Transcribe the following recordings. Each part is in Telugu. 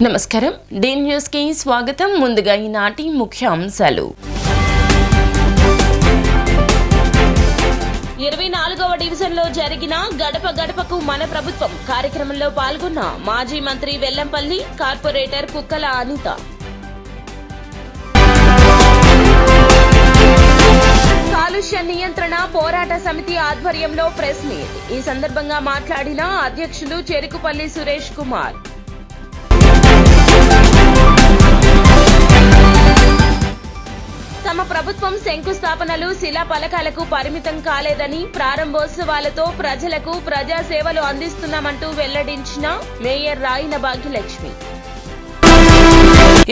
నమస్కారం డి న్యూస్ కి స్వాగతం ముందుగా ఈనాటి ముఖ్యాంశాలు 24వ డివిజన్ లో జరిగిన గడప గడపకు మన ప్రభుత్వం కార్యక్రమంలో పాల్గొన్న మాజీ మంత్రి వెల్లంపల్లి కార్పొరేటర్ కుక్కల అనిత కాలుష్య నియంత్రణ పోరాట సమితి ఆధ్వర్యంలో ప్రెస్ మీట్ ఈ సందర్భంగా మాట్లాడిన అధ్యక్షులు చెరుకుపల్లి సురేష్ కుమార్ తమ ప్రభుత్వం శంకుస్థాపనలు శిలా పలకాలకు పరిమితం కాలేదని ప్రారంభోత్సవాలతో ప్రజలకు ప్రజా సేవలు అందిస్తున్నామంటూ వెల్లడించిన మేయర్ రాయిన భాగ్యలక్ష్మి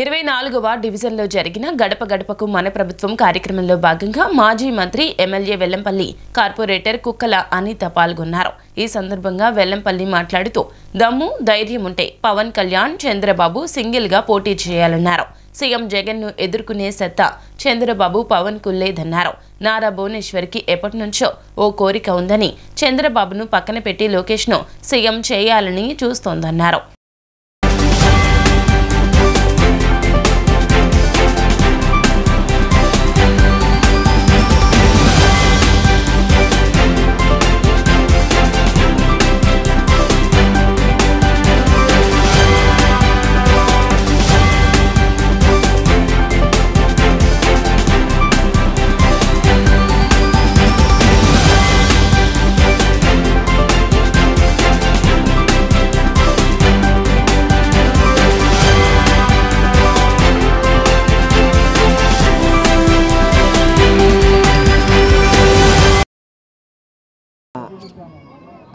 24వ డివిజన్లో జరిగిన గడప గడపకు మన ప్రభుత్వం కార్యక్రమంలో భాగంగా మాజీ మంత్రి ఎమ్మెల్యే వెల్లంపల్లి కార్పొరేటర్ కుక్కల అనిత పాల్గొన్నారు. ఈ సందర్భంగా వెల్లంపల్లి మాట్లాడుతూ దమ్ము ధైర్యం ఉంటే పవన్ కళ్యాణ్ చంద్రబాబు సింగిల్ గా పోటీ చేయాలన్నారు. సీఎం జగన్ ను ఎదుర్కొనే సత్తా చంద్రబాబు పవన్ కు లేదన్నారు. నారా భువనేశ్వర్కి ఎప్పటి నుంచో ఓ కోరిక ఉందని చంద్రబాబును పక్కన పెట్టి లోకేష్ ను సీఎం చేయాలని చూస్తోందన్నారు.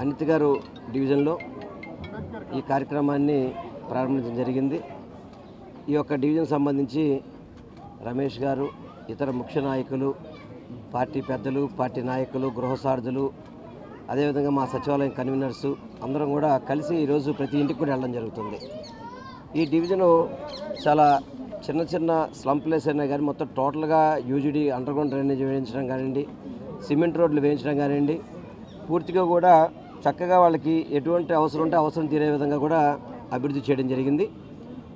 అనిత గారు డివిజన్లో ఈ కార్యక్రమాన్ని ప్రారంభించడం జరిగింది. ఈ యొక్క డివిజన్ సంబంధించి రమేష్ గారు, ఇతర ముఖ్య నాయకులు, పార్టీ పెద్దలు, పార్టీ నాయకులు, గృహసారథులు, అదేవిధంగా మా సచివాలయం కన్వీనర్సు అందరం కూడా కలిసి ఈరోజు ప్రతి ఇంటికి కూడా వెళ్ళడం జరుగుతుంది. ఈ డివిజను చాలా చిన్న చిన్న స్లమ్ ప్లేస్ అయినా కానీ మొత్తం టోటల్గా యూజీడీ అండర్గ్రౌండ్ డ్రైనేజ్ వేయించడం కానివ్వండి, సిమెంట్ రోడ్లు వేయించడం కానివ్వండి, పూర్తిగా కూడా చక్కగా వాళ్ళకి ఎటువంటి అవసరం ఉంటే అవసరం తీరే విధంగా కూడా అభివృద్ధి చేయడం జరిగింది.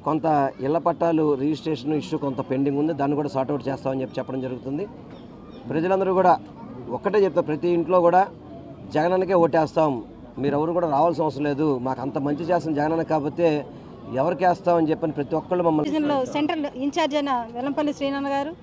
కొంత ఇళ్ల పట్టాలు రిజిస్ట్రేషన్ ఇష్యూ కొంత పెండింగ్ ఉంది, దాన్ని కూడా సార్ట్అవుట్ చేస్తామని చెప్పడం జరుగుతుంది. ప్రజలందరూ కూడా ఒక్కటే చెప్తారు, ప్రతి ఇంట్లో కూడా జగనన్నకే ఓటేస్తాం, మీరెవరు కూడా రావాల్సిన అవసరం లేదు, మాకు అంత మంచి చేస్తాం జగనన్న కాకపోతే ఎవరికి వేస్తామని చెప్పని ప్రతి ఒక్కళ్ళు మమ్మల్ని సెంట్రల్ ఇన్ఛార్జ్ అయిన వెల్లంపల్లి శ్రీనాన్న గారు,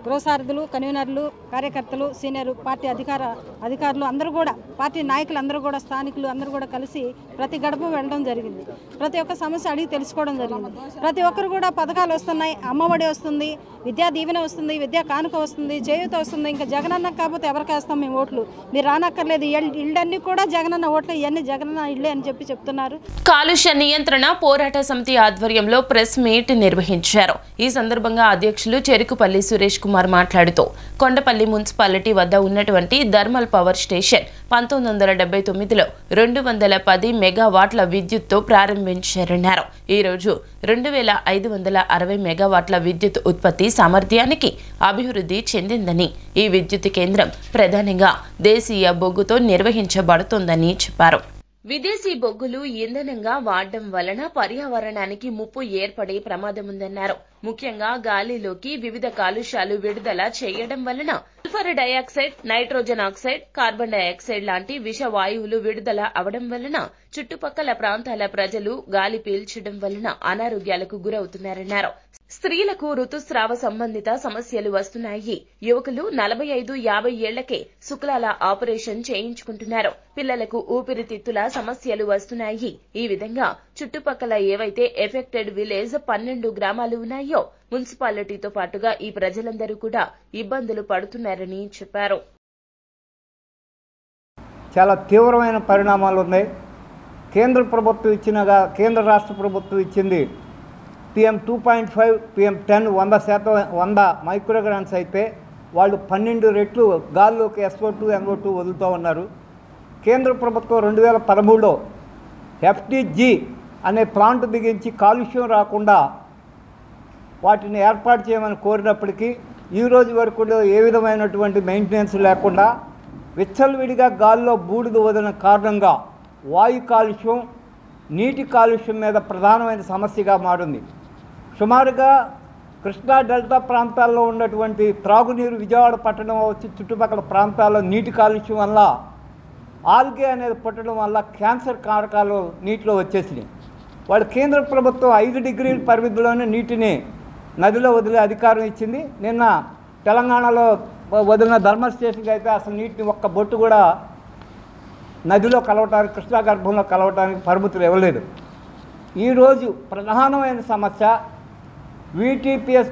గృహసారథులు, కన్వీనర్లు, కార్యకర్తలు, సీనియర్ పార్టీ అధికారులు అందరూ కూడా, పార్టీ నాయకులు అందరూ కూడా, స్థానికులు అందరూ కూడా కలిసి ప్రతి గడప వెళ్ళడం జరిగింది. ప్రతి ఒక్క సమస్య అడిగి తెలుసుకోవడం జరిగింది. ప్రతి ఒక్కరు కూడా పథకాలు వస్తున్నాయి, అమ్మఒడి వస్తుంది, విద్యా దీవెన వస్తుంది, విద్యా కానుక వస్తుంది, చేయూత వస్తుంది. ఇంకా జగనన్న కాకపోతే ఎవరికి వేస్తాం మేము ఓట్లు, మీరు రానక్కర్లేదు, ఇళ్ళన్నీ కూడా జగనన్న ఓట్లు, ఇవన్నీ జగనన్న ఇళ్ళే అని చెప్తున్నారు. కాలుష్య నియంత్రణ పోరాట సమితి ఆధ్వర్యంలో ప్రెస్ మీట్ నిర్వహించారు. ఈ సందర్భంగా అధ్యక్షులు చెరుకుపల్లి సురేష్ కుమార్ మాట్లాడుతూ కొండపల్లి మున్సిపాలిటీ వద్ద ఉన్నటువంటి థర్మల్ పవర్ స్టేషన్ 1979లో 210 మెగావాట్ల విద్యుత్తో ప్రారంభించారన్నారు. ఈ రోజు 2560 మెగావాట్ల విద్యుత్ ఉత్పత్తి సామర్థ్యానికి అభివృద్ధి చెందిందని, ఈ విద్యుత్ కేంద్రం ప్రధానంగా దేశీయ బొగ్గుతో నిర్వహించబడుతోందని చెప్పారు. విదేశీ బొగ్గులు ఇంధనంగా వాడడం వలన పర్యావరణానికి ముప్పు ఏర్పడే ప్రమాదముందన్నారు. ముఖ్యంగా గాలిలోకి వివిధ కాలుష్యాలు విడుదల చేయడం వలన sulphur dioxide, nitrogen oxide, carbon dioxide లాంటి విష వాయువులు విడుదల అవడం వలన చుట్టుపక్కల ప్రాంతాల ప్రజలు గాలి పీల్చడం వలన అనారోగ్యాలకు గురవుతున్నారన్నారు. స్త్రీలకు ఋతుస్రావ సంబంధిత సమస్యలు వస్తున్నాయి. యువకులు 45-50 ఏళ్లకే శుక్లాల ఆపరేషన్ చేయించుకుంటున్నారు. పిల్లలకు ఊపిరితిత్తుల సమస్యలు వస్తున్నాయి. ఈ విధంగా చుట్టుపక్కల ఏవైతే ఎఫెక్టెడ్ విలేజ్ 12 గ్రామాలు ఉన్నాయో మున్సిపాలిటీతో పాటుగా ఈ ప్రజలందరూ కూడా ఇబ్బందులు పడుతున్నారని చెప్పారు. చాలా తీవ్రమైన పరిణామాలు ఉన్నాయి. కేంద్ర రాష్ట్ర ప్రభుత్వం ఇచ్చింది PM 2.5, PM 10 100% మైక్రోగ్రామ్స్ అయితే వాళ్ళు 12 రెట్లు గాల్లోకి SO2, NO2 వదులుతూ ఉన్నారు. కేంద్ర ప్రభుత్వం 2013లో FTG అనే ప్లాంట్ బిగించి కాలుష్యం రాకుండా వాటిని ఏర్పాటు చేయమని కోరినప్పటికీ ఈ రోజు వరకు ఏ విధమైనటువంటి మెయింటెనెన్స్ లేకుండా విచ్చలవిడిగా గాల్లో బూడిద వదిలిన కారణంగా వాయు కాలుష్యం నీటి కాలుష్యం మీద ప్రధానమైన సమస్యగా మారింది. సుమారుగా కృష్ణా డెల్టా ప్రాంతాల్లో ఉన్నటువంటి త్రాగునీరు విజయవాడ పట్టణం వచ్చి చుట్టుపక్కల ప్రాంతాల్లో నీటి కాలుష్యం వల్ల ఆల్గే అనేది పుట్టడం వల్ల క్యాన్సర్ కారకాలు నీటిలో వచ్చేసినాయి. వాళ్ళు కేంద్ర ప్రభుత్వం 5 డిగ్రీల పరిమితిలోనే నీటిని నదిలో వదిలే అధికారం ఇచ్చింది. నిన్న తెలంగాణలో వదిలిన ధర్మల్ స్టేషన్కి అయితే అసలు నీటిని ఒక్క బొట్టు కూడా నదిలో కలవటానికి, కృష్ణా గర్భంలో కలవటానికి పరిమితులు ఇవ్వలేదు. ఈరోజు ప్రధానమైన సమస్య VTPS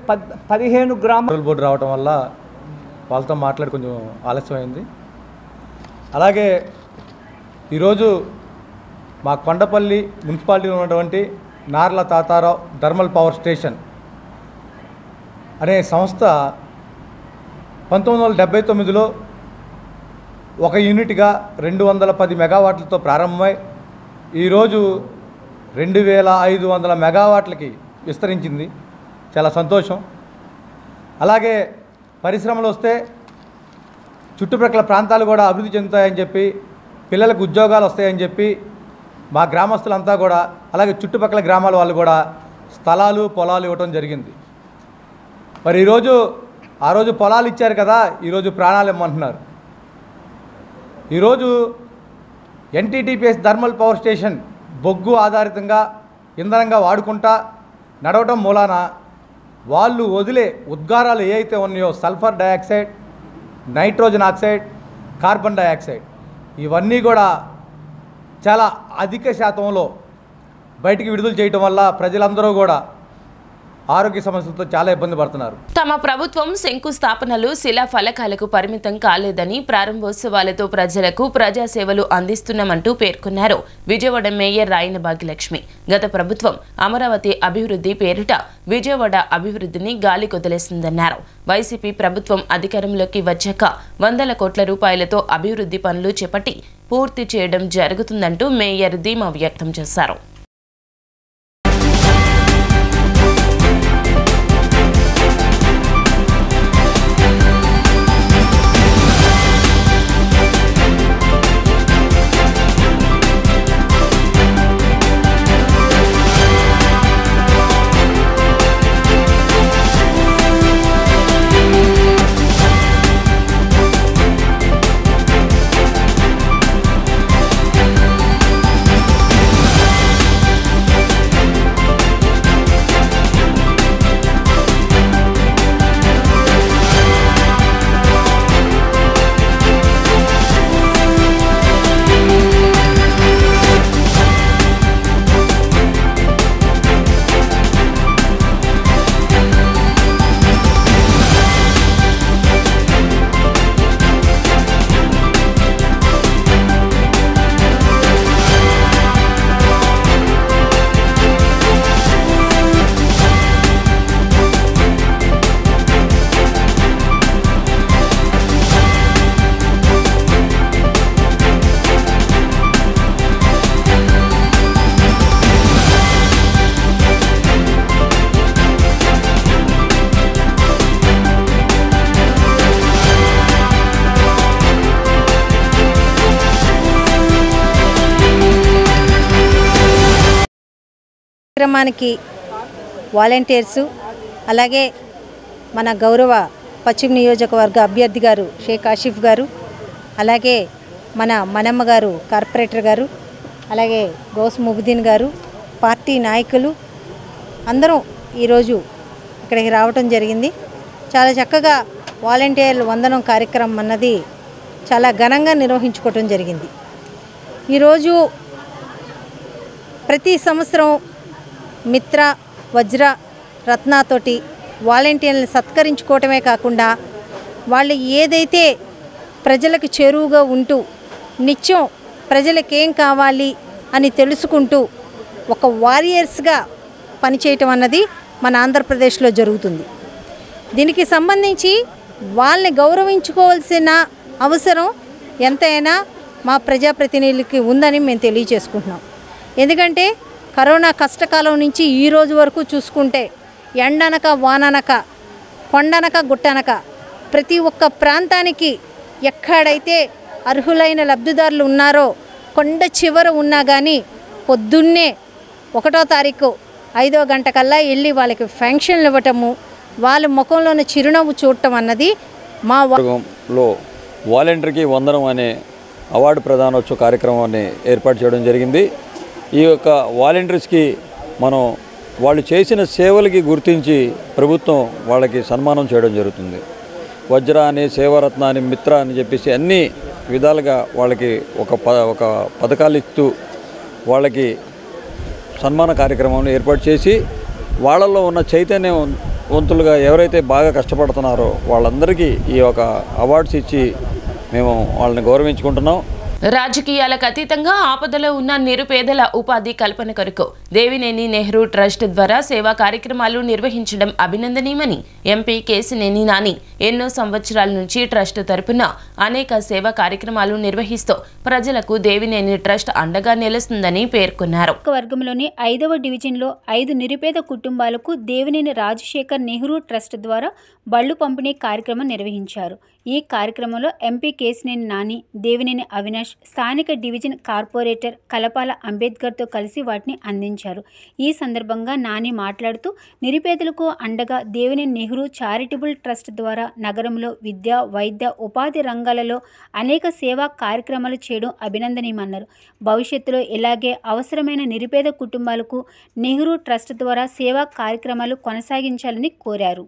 15 గ్రామాల బోర్డు రావడం వల్ల వాళ్ళతో మాట్లాడి కొంచెం ఆలస్యమైంది. అలాగే ఈరోజు మా కొండపల్లి మున్సిపాలిటీలో ఉన్నటువంటి Narla Tatarao thermal power station అనే సంస్థ 1979లో ఒక యూనిట్గా 210 మెగావాట్లతో ప్రారంభమై ఈరోజు 2500 మెగావాట్లకి విస్తరించింది. చాలా సంతోషం. అలాగే పరిశ్రమలు వస్తే చుట్టుప్రక్కల ప్రాంతాలు కూడా అభివృద్ధి చెందుతాయని చెప్పి, పిల్లలకు ఉద్యోగాలు వస్తాయని చెప్పి మా గ్రామస్తులంతా కూడా, అలాగే చుట్టుపక్కల గ్రామాల వాళ్ళు కూడా స్థలాలు పొలాలు ఇవ్వటం జరిగింది. మరి ఈరోజు ఆ రోజు పొలాలు ఇచ్చారు కదా, ఈరోజు ప్రాణాలు ఇమ్మంటున్నారు. ఈరోజు NTTPS థర్మల్ పవర్ స్టేషన్ బొగ్గు ఆధారితంగా ఇంధనంగా వాడుకుంటా నడవటం మూలాన వాళ్ళు వదిలే ఉద్గారాలు ఏవైతే ఉన్నాయో sulphur dioxide, nitrogen oxide, carbon dioxide ఇవన్నీ కూడా చాలా అధిక శాతంలో బయటికి విడుదల చేయటం వల్ల ప్రజలందరూ కూడా ఆరోగ్య సమస్యలతో చాలా ఇబ్బంది పడుతున్నారు. తమ ప్రభుత్వం శంకుస్థాపనలు శిలా ఫలకాలకు పరిమితం కాలేదని, ప్రారంభోత్సవాలతో ప్రజలకు ప్రజాసేవలు అందిస్తున్నామంటూ పేర్కొన్నారు విజయవాడ మేయర్ రాయన భాగ్యలక్ష్మి. గత ప్రభుత్వం అమరావతి అభివృద్ధి పేరిట విజయవాడ అభివృద్ధిని గాలి కొదిలేసిందన్నారు. వైసీపీ ప్రభుత్వం అధికారంలోకి వచ్చాక 100 కోట్ల రూపాయలతో అభివృద్ధి పనులు చేపట్టి పూర్తి చేయడం జరుగుతుందంటూ మేయర్ ధీమా వ్యక్తం చేశారు. కార్యక్రమానికి వాలంటీర్సు అలాగే మన గౌరవ పశ్చిమ నియోజకవర్గ అభ్యర్థి గారు షేక్ ఆసిఫ్ గారు, అలాగే మన మనమ్మ గారు కార్పొరేటర్ గారు, అలాగే గౌస్ ముబుద్దీన్ గారు, పార్టీ నాయకులు అందరం ఈరోజు ఇక్కడికి రావటం జరిగింది. చాలా చక్కగా వాలంటీర్ల వందనం కార్యక్రమం అన్నది చాలా ఘనంగా నిర్వహించుకోవటం జరిగింది. ఈరోజు ప్రతి సంవత్సరం మిత్ర, వజ్ర, రత్నాతోటి వాలంటీర్లను సత్కరించుకోవటమే కాకుండా వాళ్ళు ఏదైతే ప్రజలకు చేరువుగా ఉంటూ నిత్యం ప్రజలకు ఏం కావాలి అని తెలుసుకుంటూ ఒక వారియర్స్గా పనిచేయటం అన్నది మన ఆంధ్రప్రదేశ్లో జరుగుతుంది. దీనికి సంబంధించి వాళ్ళని గౌరవించుకోవాల్సిన అవసరం ఎంతైనా మా ప్రజాప్రతినిధులకి ఉందని మేము తెలియజేసుకుంటున్నాం. ఎందుకంటే కరోనా కష్టకాలం నుంచి ఈ రోజు వరకు చూసుకుంటే ఎండనక వాననక కొండనక గుట్టనక ప్రతి ఒక్క ప్రాంతానికి ఎక్కడైతే అర్హులైన లబ్ధిదారులు ఉన్నారో కొండ చివర ఉన్నా కానీ పొద్దున్నే 1వ తారీఖు 5వ గంట కల్లా వెళ్ళి వాళ్ళకి ఫంక్షన్లు ఇవ్వటము, వాళ్ళ ముఖంలోని చిరునవ్వు చూడటం అన్నది మా వర్గంలో వాలంటీర్కి వందనం అనే అవార్డు ప్రదానోత్సవ కార్యక్రమాన్ని ఏర్పాటు చేయడం జరిగింది. ఈ యొక్క వాలంటీర్స్కి మనం వాళ్ళు చేసిన సేవలకి గుర్తించి ప్రభుత్వం వాళ్ళకి సన్మానం చేయడం జరుగుతుంది. వజ్ర అని, సేవారత్న అని, మిత్ర అని చెప్పేసి అన్ని విధాలుగా వాళ్ళకి ఒక పథకాలు ఇస్తూ వాళ్ళకి సన్మాన కార్యక్రమాన్ని ఏర్పాటు చేసి వాళ్ళల్లో ఉన్న చైతన్యవంతులుగా ఎవరైతే బాగా కష్టపడుతున్నారో వాళ్ళందరికీ ఈ యొక్క అవార్డ్స్ ఇచ్చి మేము వాళ్ళని గౌరవించుకుంటున్నాం. రాజకీయాలకు అతీతంగా ఆపదలో ఉన్న నిరుపేదల ఉపాధి కల్పన కొరకు దేవినేని నెహ్రూ ట్రస్ట్ ద్వారా సేవా కార్యక్రమాలు నిర్వహించడం అభినందనీయమని ఎంపీ కేశినేని నాని ఎన్నో సంవత్సరాల నుంచి ట్రస్ట్ తరపున అనేక సేవా కార్యక్రమాలు నిర్వహిస్తూ ప్రజలకు దేవినేని ట్రస్ట్ అండగా నిలుస్తుందని పేర్కొన్నారు. వర్గంలోని 5వ డివిజన్లో 5 నిరుపేద కుటుంబాలకు దేవినేని రాజశేఖర్ నెహ్రూ ట్రస్ట్ ద్వారా బళ్ళు పంపిణీ కార్యక్రమం నిర్వహించారు. ఈ కార్యక్రమంలో ఎంపీ కేశినేని నాని, దేవినేని అవినాష్, స్థానిక డివిజన్ కార్పొరేటర్ కలపాల అంబేద్కర్తో కలిసి వాటిని అందించారు. ఈ సందర్భంగా నాని మాట్లాడుతూ నిరుపేదలకు అండగా దేవినేని నెహ్రూ చారిటబుల్ ట్రస్ట్ ద్వారా నగరంలో విద్య, వైద్య, ఉపాధి రంగాలలో అనేక సేవా కార్యక్రమాలు చేయడం అభినందనీయమన్నారు. భవిష్యత్తులో ఇలాగే అవసరమైన నిరుపేద కుటుంబాలకు నెహ్రూ ట్రస్ట్ ద్వారా సేవా కార్యక్రమాలు కొనసాగించాలని కోరారు.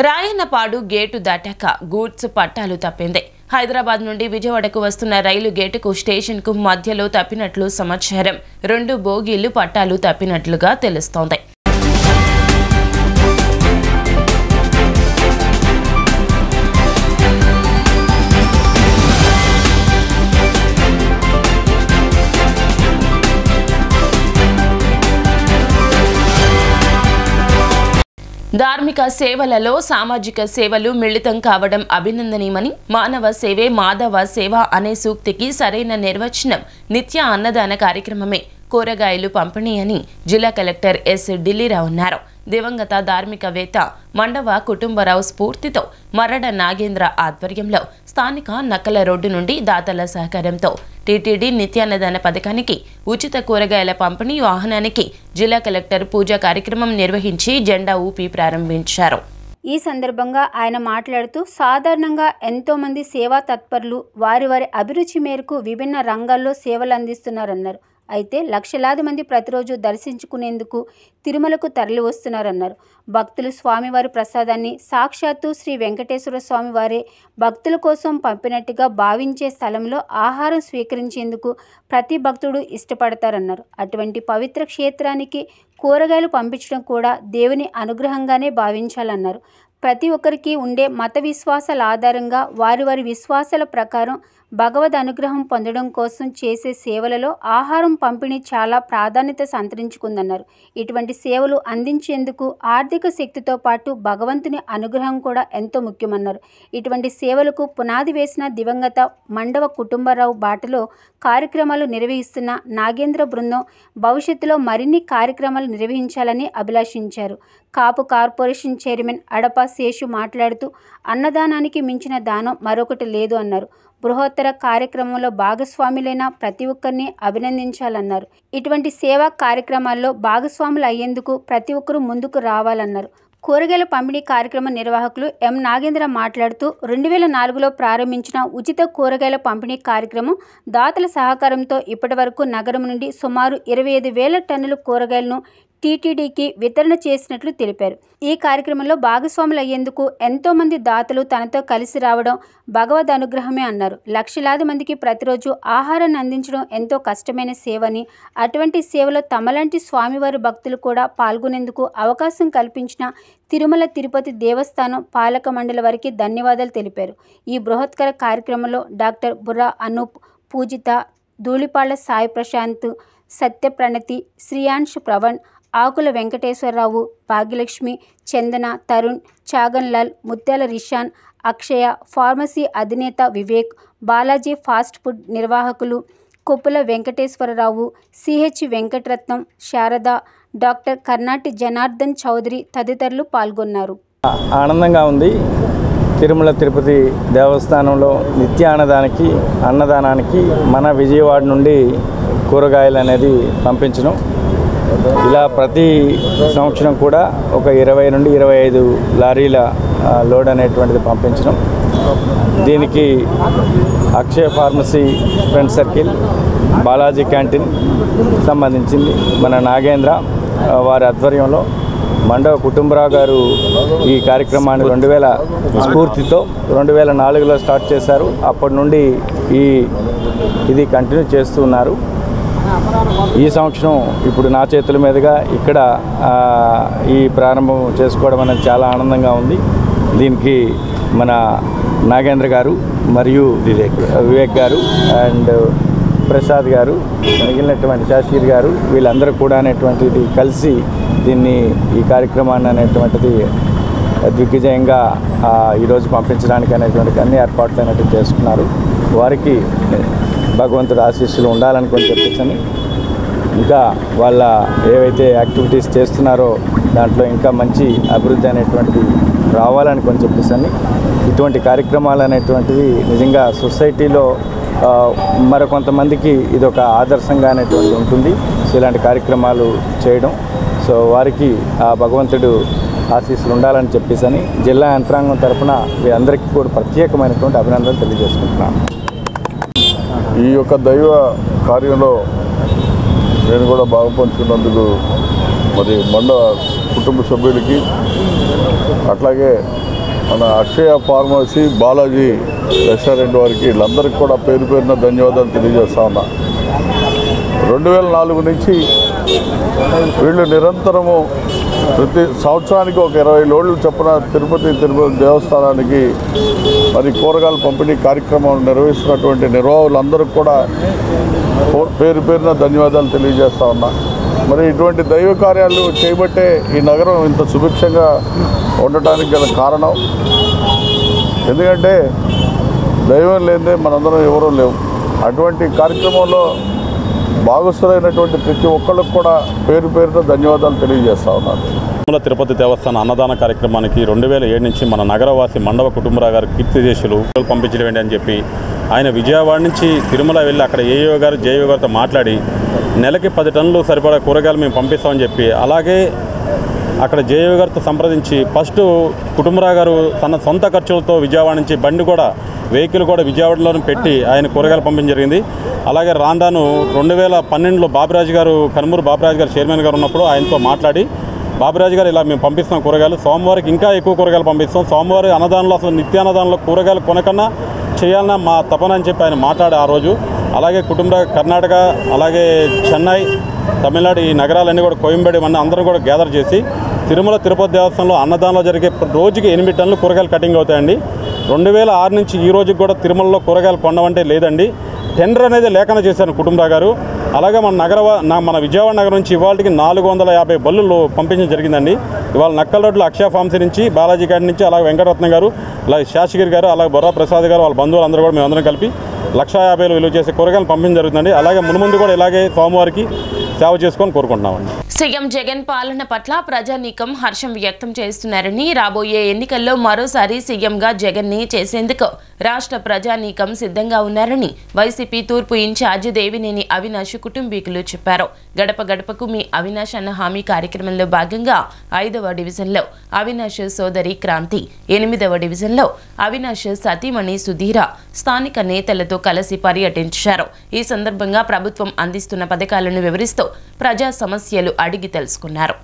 రాయన్నపాడు గేటు దాటాక గూడ్స్ పట్టాలు తప్పింది. హైదరాబాద్ నుండి విజయవాడకు వస్తున్న రైలు గేటుకు స్టేషన్కు మధ్యలో తప్పినట్లు సమాచారం. 2 బోగీలు పట్టాలు తప్పినట్లుగా తెలుస్తోంది. ధార్మిక సేవలలో సామాజిక సేవలు మిళితం కావడం అభినందనీయమని, మానవ సేవే మాధవ సేవ అనే సూక్తికి సరైన నిర్వచనం నిత్య అన్నదాన కార్యక్రమమే కూరగాయలు పంపిణీ అని జిల్లా కలెక్టర్ ఎస్ ఢిల్లీరావు అన్నారు. దివంగత ధార్మికవేత్త మండవ కుటుంబరావు స్ఫూర్తితో మరడ నాగేంద్ర ఆధ్వర్యంలో స్థానిక నక్కల రోడ్డు నుండి దాతల సహకారంతో టీటీడీ నిత్యాన్నదాన పథకానికి ఉచిత కూరగాయల పంపిణీ వాహనానికి జిల్లా కలెక్టర్ పూజా కార్యక్రమం నిర్వహించి జెండా ఊపి ప్రారంభించారు. ఈ సందర్భంగా ఆయన మాట్లాడుతూ సాధారణంగా ఎంతోమంది సేవా తత్పరులు వారి అభిరుచి మేరకు విభిన్న రంగాల్లో సేవలు అందిస్తున్నారన్నారు. అయితే లక్షలాది మంది ప్రతిరోజు దర్శించుకునేందుకు తిరుమలకు తరలి వస్తున్నారన్నారు. భక్తులు స్వామివారి ప్రసాదాన్ని సాక్షాత్తు శ్రీ వెంకటేశ్వర స్వామి వారే భక్తుల కోసం పంపినట్టుగా భావించే స్థలంలో ఆహారం స్వీకరించేందుకు ప్రతి భక్తుడు ఇష్టపడతారన్నారు. అటువంటి పవిత్ర క్షేత్రానికి కూరగాయలు పంపించడం కూడా దేవుని అనుగ్రహంగానే భావించాలన్నారు. ప్రతి ఒక్కరికి ఉండే మత విశ్వాసాల ఆధారంగా వారి విశ్వాసాల ప్రకారం భగవద్ అనుగ్రహం పొందడం కోసం చేసే సేవలలో ఆహారం పంపిణీ చాలా ప్రాధాన్యత సంతరించుకుందన్నారు. ఇటువంటి సేవలు అందించేందుకు ఆర్థిక శక్తితో పాటు భగవంతుని అనుగ్రహం కూడా ఎంతో ముఖ్యమన్నారు. ఇటువంటి సేవలకు పునాది వేసిన దివంగత మండవ కుటుంబరావు బాటలో కార్యక్రమాలు నిర్వహిస్తున్న నాగేంద్ర బృందం భవిష్యత్తులో మరిన్ని కార్యక్రమాలు నిర్వహించాలని అభిలాషించారు. కాపు కార్పొరేషన్ చైర్మన్ అడప శేషు మాట్లాడుతూ అన్నదానానికి మించిన దానం మరొకటి లేదు అన్నారు. బృహత్తర కార్యక్రమంలో భాగస్వాములైన ప్రతి ఒక్కరిని అభినందించాలన్నారు. ఇటువంటి సేవా కార్యక్రమాల్లో భాగస్వాములు అయ్యేందుకు ప్రతి ఒక్కరూ ముందుకు రావాలన్నారు. కూరగాయల పంపిణీ కార్యక్రమ నిర్వాహకులు ఎం నాగేంద్ర మాట్లాడుతూ 2004లో ప్రారంభించిన ఉచిత కూరగాయల పంపిణీ కార్యక్రమం దాతల సహకారంతో ఇప్పటి వరకు నగరం నుండి సుమారు 25,000 టన్నుల కూరగాయలను టీటీడీకి వితరణ చేసినట్లు తెలిపారు. ఈ కార్యక్రమంలో భాగస్వాములు అయ్యేందుకు ఎంతోమంది దాతలు తనతో కలిసి రావడం భగవద్ అనుగ్రహమే అన్నారు. లక్షలాది మందికి ప్రతిరోజు ఆహారాన్ని అందించడం ఎంతో కష్టమైన సేవని, అటువంటి సేవలో తమలాంటి స్వామివారి భక్తులు కూడా పాల్గొనేందుకు అవకాశం కల్పించిన తిరుమల తిరుపతి దేవస్థానం పాలక మండలి వారికి ధన్యవాదాలు తెలిపారు. ఈ బృహత్కర కార్యక్రమంలో డాక్టర్ బుర్రా అనూప్, పూజిత, ధూళిపాళ్ల సాయి ప్రశాంత్, సత్యప్రణతి, శ్రీయాంష్ ప్రవణ్, ఆకుల వెంకటేశ్వరరావు, భాగ్యలక్ష్మి, చందన, తరుణ్, చాగన్లాల్, ముత్యాల రిషాన్, అక్షయ, ఫార్మసీ అధినేత వివేక్, బాలాజీ ఫాస్ట్ ఫుడ్ నిర్వాహకులు కొప్పుల వెంకటేశ్వరరావు, సిహెచ్ వెంకటరత్నం, శారద, డాక్టర్ కర్నాటి జనార్దన్ చౌదరి తదితరులు పాల్గొన్నారు. ఆనందంగా ఉంది. తిరుమల తిరుపతి దేవస్థానంలో నిత్య అన్నదానానికి మన విజయవాడ నుండి కూరగాయలు అనేది పంపించడం, ఇలా ప్రతి సంవత్సరం కూడా ఒక 20 నుండి 25 లారీల లోడ్ అనేటువంటిది పంపించడం. దీనికి Akshaya pharmacy friend circle, Balaji canteen సంబంధించింది మన నాగేంద్ర వారి ఆధ్వర్యంలో మండవ కుటుంబరావు గారు ఈ కార్యక్రమాన్ని 2000 స్ఫూర్తితో 2004లో స్టార్ట్ చేశారు. అప్పటి నుండి ఇది కంటిన్యూ చేస్తూ ఉన్నారు. ఈ సంవత్సరం ఇప్పుడు నా చేతుల మీదుగా ఇక్కడ ఈ ప్రారంభం చేసుకోవడం అనేది చాలా ఆనందంగా ఉంది. దీనికి మన నాగేంద్ర గారు మరియు వివేక్ గారు అండ్ ప్రసాద్ గారు, మిగిలినటువంటి శాషీర్ గారు, వీళ్ళందరూ కూడా అనేటువంటిది కలిసి ఈ కార్యక్రమాన్ని అనేటువంటిది దిగ్విజయంగా ఈరోజు పంపించడానికి అనేటువంటి అన్ని ఏర్పాట్లు అనేవి చేసుకున్నారు. వారికి భగవంతుడు ఆశీస్సులు ఉండాలని చెప్పేసి, ఇంకా వాళ్ళ ఏవైతే యాక్టివిటీస్ చేస్తున్నారో దాంట్లో ఇంకా మంచి అభివృద్ధి అనేటువంటిది రావాలని చెప్పేసి, ఇటువంటి కార్యక్రమాలు అనేటువంటివి నిజంగా సొసైటీలో మరికొంతమందికి ఇది ఒక ఆదర్శంగా అనేటువంటి ఉంటుంది. సో ఇలాంటి కార్యక్రమాలు చేయడం, సో వారికి ఆ భగవంతుడు ఆశీస్సులు ఉండాలని చెప్పేసి జిల్లా యంత్రాంగం తరఫున వీరందరికీ కూడా ప్రత్యేకమైనటువంటి అభినందనలు తెలియజేసుకుంటున్నాను. ఈ యొక్క దైవ కార్యంలో నేను కూడా భాగపంచుకున్నందుకు మరి మండ కుటుంబ సభ్యులకి, అట్లాగే మన అక్షయ ఫార్మసీ, బాలాజీ రెస్టారెంట్ వారికి, వీళ్ళందరికీ కూడా పేరు పేరున ధన్యవాదాలు తెలియజేస్తా ఉన్నా. 2004 నుంచి వీళ్ళు నిరంతరము ప్రతి సంవత్సరానికి ఒక 20 లోడ్లు చొప్పున తిరుపతి దేవస్థానానికి మరి కూరగాయల పంపిణీ కార్యక్రమం నిర్వహిస్తున్నటువంటి నిర్వాహకులందరికీ కూడా పేరు పేరున ధన్యవాదాలు తెలియజేస్తా ఉన్నా. మరి ఇటువంటి దైవ కార్యాలు చేయబట్టే ఈ నగరం ఇంత సుభిక్షంగా ఉండటానికి గల కారణం. ఎందుకంటే దైవం లేదే మనందరం ఎవరూ లేవు. అటువంటి కార్యక్రమంలో భాగస్థులైనటువంటి ప్రతి ఒక్కళ్ళకు కూడా పేరు పేరుతో ధన్యవాదాలు తెలియజేస్తా ఉన్నారు. తిరుమల తిరుపతి దేవస్థాన అన్నదాన కార్యక్రమానికి 2007 నుంచి మన నగరవాసి మండవ కుటుంబరావు గారు కీర్తిశేషులు పంపించడం ఏంటి అని చెప్పి ఆయన విజయవాడ నుంచి తిరుమల వెళ్ళి అక్కడ ఏయో గారు జేయో గారితో మాట్లాడి నెలకి 10 టన్నులు సరిపడా కూరగాయలు మేము పంపిస్తామని చెప్పి, అలాగే అక్కడ జేయో గారితో సంప్రదించి ఫస్ట్ కుటుంబరావు గారు తన సొంత ఖర్చులతో విజయవాడ నుంచి బండి కూడా వెహికల్ కూడా విజయవాడలో పెట్టి ఆయన కూరగాయలు పంపించడం జరిగింది. అలాగే రాను 2012లో బాబిరాజు గారు, కనుమూరు బాబిరాజు గారు చైర్మన్ గారు ఉన్నప్పుడు ఆయనతో మాట్లాడి, బాబిరాజు గారు ఇలా మేము పంపిస్తాం కూరగాయలు, సోమవారికి ఇంకా ఎక్కువ కూరగాయలు పంపిస్తాం, సోమవారం అన్నదానంలో అసలు నిత్యాన్నదానంలో కూరగాయలు కొనకన్నా చేయాలన్నా మా తపన అని చెప్పి ఆయన మాట్లాడి ఆ రోజు. అలాగే కర్ణాటక, అలాగే చెన్నై, తమిళనాడు ఈ నగరాలన్నీ కూడా కోయంబేడు అన్నీ అందరం కూడా గ్యాదర్ చేసి తిరుమల తిరుపతి దేవస్థానంలో అన్నదానంలో జరిగే రోజుకి 8 టన్నులు కూరగాయలు కటింగ్ అవుతాయండి. 2006 నుంచి ఈ రోజుకి కూడా తిరుమలలో కూరగాయలు కొనవంటే లేదండి. టెండర్ అనేది లేఖన చేశారు కుటుంబరావు గారు. అలాగే మన విజయవాడ నగరం నుంచి ఇవాళకి 450 బల్లులు పంపించడం జరిగిందండి. ఇవాళ నక్కల రోడ్లో అక్షయ ఫార్మసీ నుంచి, బాలాజీ గారి నుంచి, అలాగే వెంకటరత్నం గారు, అలాగే శాషగిరి గారు, అలాగే బొర్రా ప్రసాద్ గారు, వాళ్ళ బంధువులు అందరూ కూడా మేమందరం కలిపి 150,000 విలువ చేసే కూరగాయలు పంపించడం జరుగుతుందండి. అలాగే మున్ముందు కూడా ఇలాగే సోమవారికి సేవ చేసుకొని కోరుకుంటున్నామండి. సీఎం జగన్ పాలన పట్ల ప్రజానీకం హర్షం వ్యక్తం చేస్తున్నారని, రాబోయే ఎన్నికల్లో మరోసారి సీఎంగా జగన్ని చేసేందుకు రాష్ట్ర ప్రజానీకం సిద్ధంగా ఉన్నారని వైసీపీ తూర్పు ఇన్ఛార్జి దేవినేని అవినాష్ కుటుంబీకులు చెప్పారు. గడప గడపకు మీ అవినాష్ అన్న హామీ కార్యక్రమంలో భాగంగా 5వ డివిజన్లో అవినాష్ సోదరి క్రాంతి, 8వ డివిజన్లో కార్యక్రమంలో అవినాష్ సతీమణి సుధీర స్థానిక నేతలతో కలిసి పర్యటించారు. ఈ సందర్భంగా ప్రభుత్వం అందిస్తున్న పథకాలను వివరిస్తూ ప్రజా సమస్యలు అడిగి తెలుసుకున్నారు.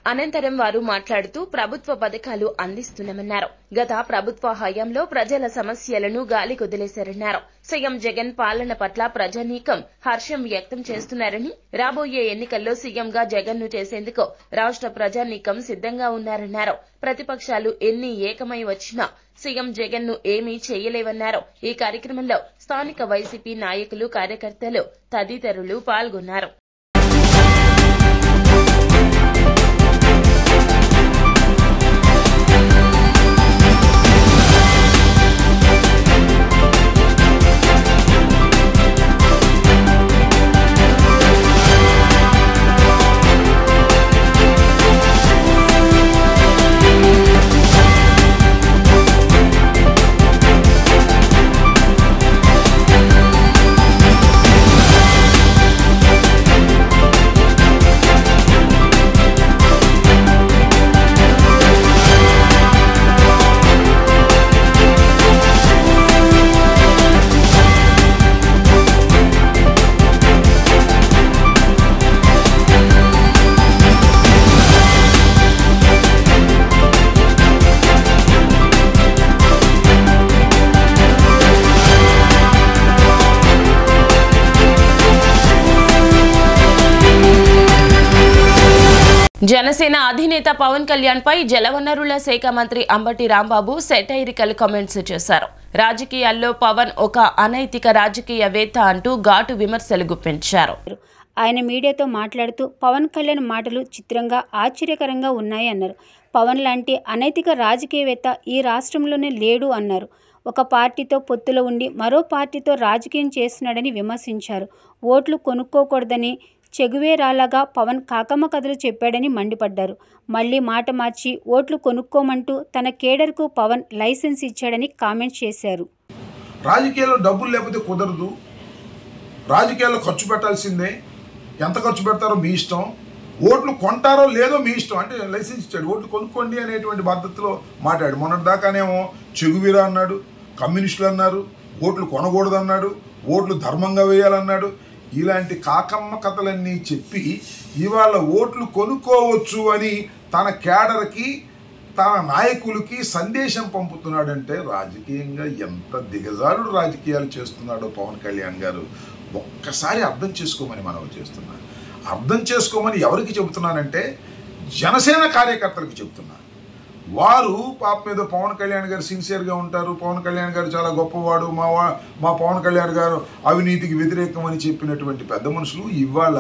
అనంతరం వారు మాట్లాడుతూ ప్రభుత్వ పథకాలు అందిస్తున్నామన్నారు. గత ప్రభుత్వ హయాంలో ప్రజల సమస్యలను గాలి కొదిలేశారన్నారు. సీఎం జగన్ పాలన పట్ల ప్రజానీకం హర్షం వ్యక్తం చేస్తున్నారని, రాబోయే ఎన్నికల్లో సీఎంగా జగన్ ను చేసేందుకు రాష్ట్ర ప్రజానీకం సిద్ధంగా ఉన్నారన్నారు. ప్రతిపక్షాలు ఎన్ని ఏకమై వచ్చినా సీఎం జగన్ ను ఏమీ చేయలేవన్నారు. ఈ కార్యక్రమంలో స్థానిక వైసీపీ నాయకులు, కార్యకర్తలు తదితరులు పాల్గొన్నారు. జనసేన అధినేత పవన్ కళ్యాణ్ పై జలవనరుల శాఖ మంత్రి అంబటి రాంబాబు సెటైరికల్ కామెంట్స్ చేశారు. రాజకీయాల్లో పవన్ ఒక అనైతిక రాజకీయవేత్త అంటూ ఘాటు విమర్శలు గుప్పించారు. ఆయన మీడియాతో మాట్లాడుతూ పవన్ కళ్యాణ్ మాటలు చిత్రంగా, ఆశ్చర్యకరంగా ఉన్నాయి అన్నారు. పవన్ లాంటి అనైతిక రాజకీయవేత్త ఈ రాష్ట్రంలోనే లేడు అన్నారు. ఒక పార్టీతో పొత్తులో ఉండి మరో పార్టీతో రాజకీయం చేస్తున్నాడని విమర్శించారు. ఓట్లు కొనుక్కోకూడదని చెగువేరాలాగా పవన్ కాకమ్మ కథలు చెప్పాడని మండిపడ్డారు. మళ్లీ మాట మార్చి ఓట్లు కొనుక్కోమంటూ తన కేడర్కు పవన్ లైసెన్స్ ఇచ్చాడని కామెంట్ చేశారు. రాజకీయాల్లో డబ్బులు లేకపోతే కుదరదు, రాజకీయాల్లో ఖర్చు పెట్టాల్సిందే, ఎంత ఖర్చు పెడతారో మీ ఇష్టం, ఓట్లు కొంటారో లేదో మీ ఇష్టం అంటే లైసెన్స్ ఇచ్చాడు. ఓట్లు కొనుక్కోండి అనేటువంటి పద్ధతిలో మాట్లాడు. మొన్నటిదాకానేమో చెగువీరా అన్నాడు, కమ్యూనిస్టులు అన్నారు, ఓట్లు కొనకూడదు అన్నాడు, ఓట్లు ధర్మంగా వేయాలన్నాడు. ఇలాంటి కాకమ్మ కథలన్నీ చెప్పి ఇవాళ ఓట్లు కొనుక్కోవచ్చు అని తన కేడర్కి, తన నాయకులకి సందేశం పంపుతున్నాడంటే రాజకీయంగా ఎంత దిగజారుడు రాజకీయాలు చేస్తున్నాడో పవన్ కళ్యాణ్ గారు ఒక్కసారి అర్థం చేసుకోమని మనం చేస్తున్నాను. అర్థం చేసుకోమని ఎవరికి చెబుతున్నానంటే జనసేన కార్యకర్తలకు చెబుతున్నాను. వారు పాప మీద పవన్ కళ్యాణ్ గారు సిన్సియర్గా ఉంటారు, పవన్ కళ్యాణ్ గారు చాలా గొప్పవాడు, మా పవన్ కళ్యాణ్ గారు అవినీతికి వ్యతిరేకం అని చెప్పినటువంటి పెద్ద మనుషులు ఇవాళ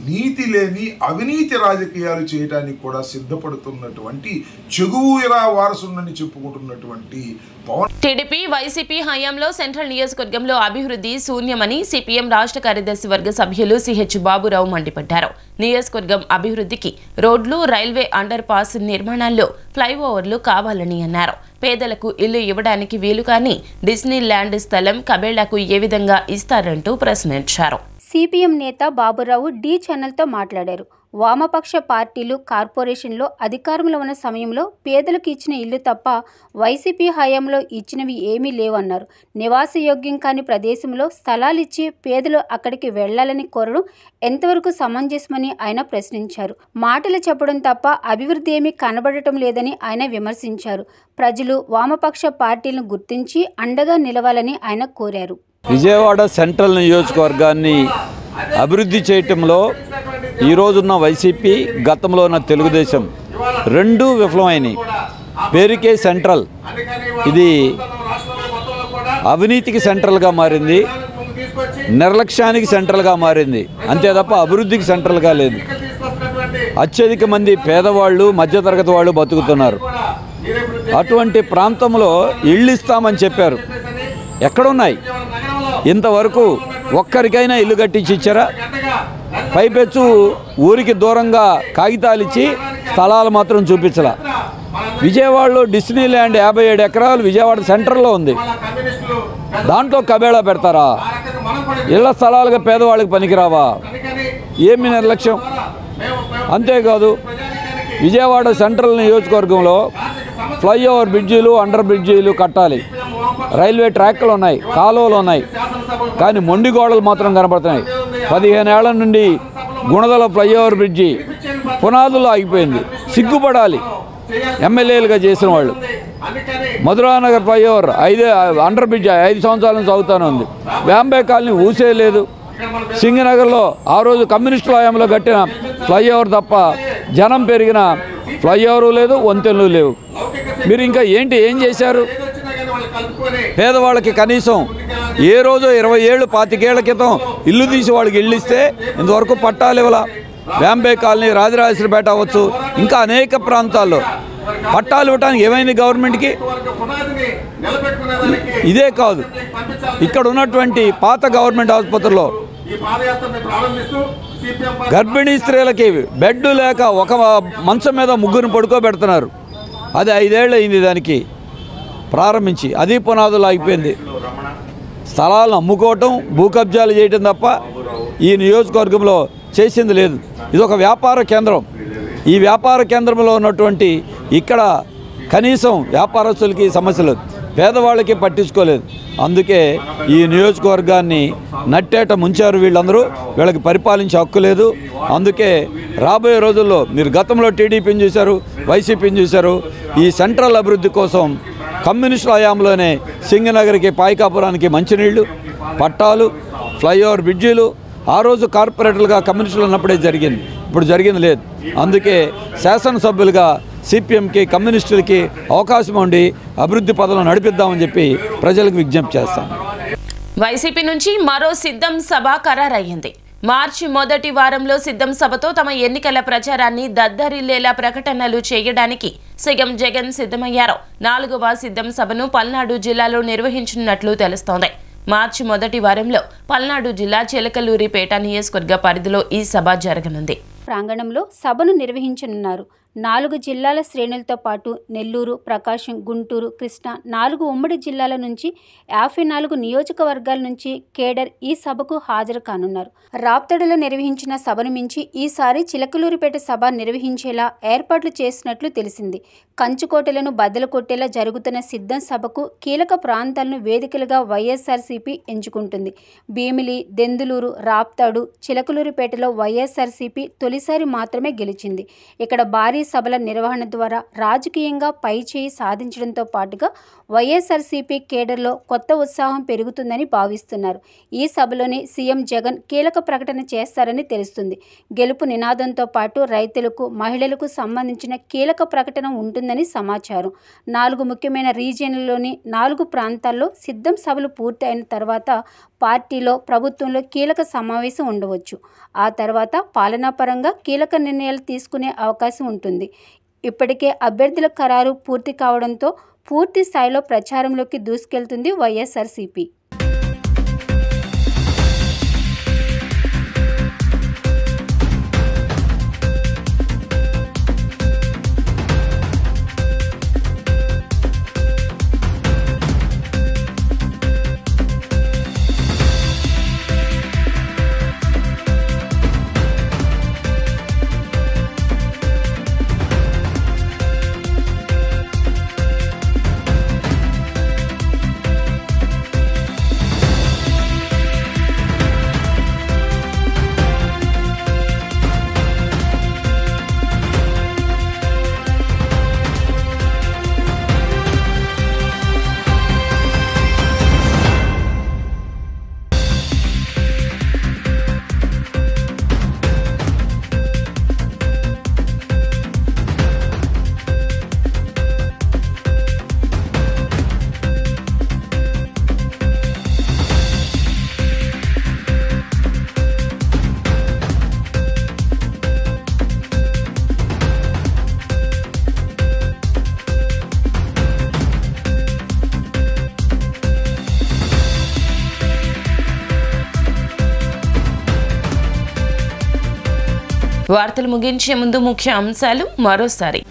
నీతి లేని అవినీతి రాజకీయాలు చేయడానికి కూడా సిద్ధపడుతున్నటువంటి చెగువురా వారసుని చెప్పుకుంటున్నటువంటి పవన్. టీడీపీ వైసీపీ హయాంలో సెంట్రల్ నియోజకవర్గంలో అభివృద్ధి శూన్యమని సిపిఎం రాష్ట్ర కార్యదర్శి వర్గ సభ్యులు సిహెచ్ బాబురావు మండిపడ్డారు. నియోజకవర్గం అభివృద్ధికి రోడ్లు, రైల్వే అండర్ పాస్ నిర్మాణాల్లో ఫ్లైఓవర్లు కావాలని అన్నారు. పేదలకు ఇల్లు ఇవ్వడానికి వీలు కానీ డిస్నీ ల్యాండ్ స్థలం కబేళ్లకు ఏ విధంగా ఇస్తారంటూ ప్రశ్నించారు. సిపిఎం నేత బాబురావు డి ఛానల్తో మాట్లాడారు. వామపక్ష పార్టీలు కార్పొరేషన్లో అధికారంలో ఉన్న సమయంలో పేదలకు ఇచ్చిన ఇల్లు తప్ప వైసీపీ హయాంలో ఇచ్చినవి ఏమీ లేవన్నారు. నివాసయోగ్యం కాని ప్రదేశంలో స్థలాలిచ్చి పేదలు అక్కడికి వెళ్లాలని కోరడం ఎంతవరకు సమంజసమని ఆయన ప్రశ్నించారు. మాటలు చెప్పడం తప్ప అభివృద్ధి ఏమీ కనబడటం లేదని ఆయన విమర్శించారు. ప్రజలు వామపక్ష పార్టీలను గుర్తించి అండగా నిలవాలని ఆయన కోరారు. విజయవాడ సెంట్రల్ నియోజకవర్గాన్ని అభివృద్ధి చేయటంలో ఈరోజున్న వైసీపీ, గతంలో ఉన్న తెలుగుదేశం రెండూ విఫలమైనవి. పేరుకే సెంట్రల్, ఇది అవినీతికి సెంట్రల్గా మారింది, నిర్లక్ష్యానికి సెంట్రల్గా మారింది, అంతే తప్ప అభివృద్ధికి సెంట్రల్గా లేదు. అత్యధిక మంది పేదవాళ్ళు, మధ్యతరగతి వాళ్ళు బతుకుతున్నారు. అటువంటి ప్రాంతంలో ఇళ్ళు ఇస్తామని చెప్పారు, ఎక్కడున్నాయి? ఇంతవరకు ఒక్కరికైనా ఇల్లు కట్టించి ఇచ్చారా? పైపెచ్చు ఊరికి దూరంగా కాగితాలు ఇచ్చి స్థలాలు మాత్రం చూపించలా. విజయవాడలో డిస్నీ ల్యాండ్ 57 ఎకరాలు విజయవాడ సెంటర్లో ఉంది, దాంట్లో కబేళా పెడతారా? ఇళ్ల స్థలాలుగా పేదవాళ్ళకి పనికిరావా? ఏమి నిర్లక్ష్యం! అంతేకాదు, విజయవాడ సెంట్రల్ నియోజకవర్గంలో ఫ్లైఓవర్ బ్రిడ్జీలు, అండర్ బ్రిడ్జీలు కట్టాలి, రైల్వే ట్రాక్లు ఉన్నాయి, కాలువలు ఉన్నాయి, కానీ మొండి గోడలు మాత్రం కనబడుతున్నాయి. 15 ఏళ్ల నుండి గుణదల ఫ్లైఓవర్ బ్రిడ్జి పునాదులు ఆగిపోయింది. సిగ్గుపడాలి ఎమ్మెల్యేలుగా చేసిన వాళ్ళు. మధురానగర్ ఫ్లైఓవర్ అండర్ బ్రిడ్జ్ 5 సంవత్సరాల నుంచి అవుతానే ఉంది. బాంబే కాలనీ ఊసేయలేదు. సింగనగర్లో ఆ రోజు కమ్యూనిస్టుల హయాంలో కట్టిన ఫ్లైఓవర్ తప్ప జనం పెరిగిన ఫ్లైఓవరు లేదు, వంతెనలు లేవు. మీరు ఇంకా ఏం చేశారు? పేదవాళ్ళకి కనీసం ఏ రోజు 20 ఏళ్ళు 25 ఏళ్ల క్రితం ఇల్లు తీసి వాళ్ళకి ఇల్లు ఇస్తే ఇంతవరకు పట్టాలు ఇవ్వాల. బాంబే కాలనీ, రాజరాజేశ్వరిపేట అవ్వచ్చు, ఇంకా అనేక ప్రాంతాల్లో పట్టాలు ఇవ్వడానికి ఏమైంది గవర్నమెంట్కి? ఇదే కాదు, ఇక్కడ ఉన్నటువంటి పాత గవర్నమెంట్ ఆసుపత్రుల్లో గర్భిణీ స్త్రీలకి బెడ్ లేక ఒక మంచం మీద 3 పడుకోబెడుతున్నారు. అది 5 ఏళ్ళు అయింది దానికి ప్రారంభించి, అది పునాదులు ఆగిపోయింది. స్థలాలను అమ్ముకోవటం, భూ కబ్జాలు చేయటం తప్ప ఈ నియోజకవర్గంలో చేసింది లేదు. ఇది ఒక వ్యాపార కేంద్రం. ఈ వ్యాపార కేంద్రంలో ఉన్నటువంటి ఇక్కడ కనీసం వ్యాపారస్తులకి సమస్యలు, పేదవాళ్ళకి పట్టించుకోలేదు. అందుకే ఈ నియోజకవర్గాన్ని నట్టేట ముంచారు వీళ్ళందరూ. వీళ్ళకి పరిపాలించే హక్కు లేదు. అందుకే రాబోయే రోజుల్లో మీరు గతంలో టీడీపీని చూశారు, వైసీపీని చూశారు. ఈ సెంట్రల్ అభివృద్ధి కోసం కమ్యూనిస్టుల హయాంలోనే సింగనగర్కి, పాయకాపురానికి మంచినీళ్లు, పట్టాలు, ఫ్లైఓవర్ బ్రిడ్జీలు ఆ రోజు కార్పొరేటర్లుగా కమ్యూనిస్టులు ఉన్నప్పుడే జరిగింది, ఇప్పుడు జరిగింది లేదు. అందుకే శాసనసభ్యులుగా సిపిఎంకి, కమ్యూనిస్టులకి అవకాశం ఉండి అభివృద్ధి పథంలో నడిపిద్దామని చెప్పి ప్రజలకు విజ్ఞప్తి చేస్తాను. వైసీపీ నుంచి మరో సిద్ధం సభ ఖరారయ్యింది. మార్చి మొదటి వారంలో సిద్ధం సభతో తమ ఎన్నికల ప్రచారాన్ని దద్దరిల్లేలా ప్రకటనలు చేయడానికి సీఎం జగన్ సిద్ధమయ్యారు. 4వ సిద్ధం సభను పల్నాడు జిల్లాలో నిర్వహించనున్నట్లు తెలుస్తోంది. మార్చి మొదటి వారంలో పల్నాడు జిల్లా చిలకలూరిపేట నియోజకవర్గ పరిధిలో ఈ సభ జరగనుంది. ప్రాంగణంలో సభను నిర్వహించనున్నారు. 4 జిల్లాల శ్రేణులతో పాటు నెల్లూరు, ప్రకాశం, గుంటూరు, కృష్ణా 4 ఉమ్మడి జిల్లాల నుంచి 54 నియోజకవర్గాల నుంచి కేడర్ ఈ సభకు హాజరు కానున్నారు. రాప్తడులో నిర్వహించిన సభను మించి ఈసారి చిలకలూరిపేట సభ నిర్వహించేలా ఏర్పాట్లు చేసినట్లు తెలిసింది. కంచుకోటలను బద్దలు కొట్టేలా జరుగుతున్న సిద్ధం సభకు కీలక ప్రాంతాలను వేదికలుగా వైఎస్ఆర్సీపీ ఎంచుకుంటుంది. భీమిలి, దెందులూరు, రాప్తాడు, చిలకలూరిపేటలో వైఎస్ఆర్సీపీ తొలిసారి మాత్రమే గెలిచింది. ఇక్కడ భారీ సభల నిర్వహణ ద్వారా రాజకీయంగా పైచేయి సాధించడంతో పాటుగా వైఎస్ఆర్సీపీ కేడర్లో కొత్త ఉత్సాహం పెరుగుతుందని భావిస్తున్నారు. ఈ సభలోనే సీఎం జగన్ కీలక ప్రకటన చేస్తారని తెలుస్తుంది. గెలుపు నినాదంతో పాటు రైతులకు, మహిళలకు సంబంధించిన కీలక ప్రకటన ఉంటుందని సమాచారం. 4 ముఖ్యమైన రీజియన్లలోని 4 ప్రాంతాల్లో సిద్ధం సభలు పూర్తి అయిన తర్వాత పార్టీలో, ప్రభుత్వంలో కీలక సమావేశం ఉండవచ్చు. ఆ తర్వాత పాలనాపరంగా కీలక నిర్ణయాలు తీసుకునే అవకాశం ఉంటుంది. ఇప్పటికే అభ్యర్థుల ఖరారు పూర్తి కావడంతో పూర్తి స్థాయిలో ప్రచారంలోకి దూసుకెళ్తుంది వైఎస్ఆర్సీపీ. వార్తలు ముగించే ముందు ముఖ్య అంశాలు మరోసారి.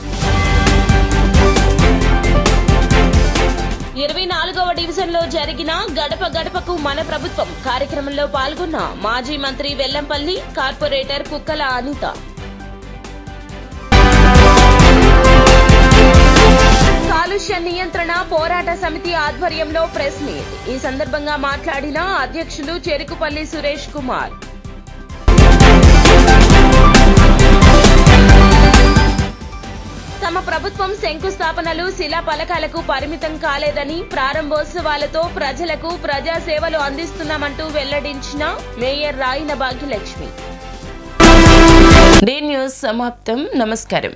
24వ డివిజన్లో జరిగిన గడప గడపకు మన ప్రభుత్వం కార్యక్రమంలో పాల్గొన్న మాజీ మంత్రి వెల్లంపల్లి, కార్పొరేటర్ కుక్కల అనిత. కాలుష్య నియంత్రణ పోరాట సమితి ఆధ్వర్యంలో ప్రెస్ మీట్. ఈ సందర్భంగా మాట్లాడిన అధ్యక్షులు చెరుకుపల్లి సురేష్ కుమార్. తమ ప్రభుత్వం శంకుస్థాపనలు శిలా పలకాలకు పరిమితం కాలేదని, ప్రారంభోత్సవాలతో ప్రజలకు ప్రజాసేవలు అందిస్తున్నామంటూ వెల్లడించిన మేయర్ రాయిన భాగ్యలక్ష్మి. డి న్యూస్ సమాప్తం. నమస్కారం.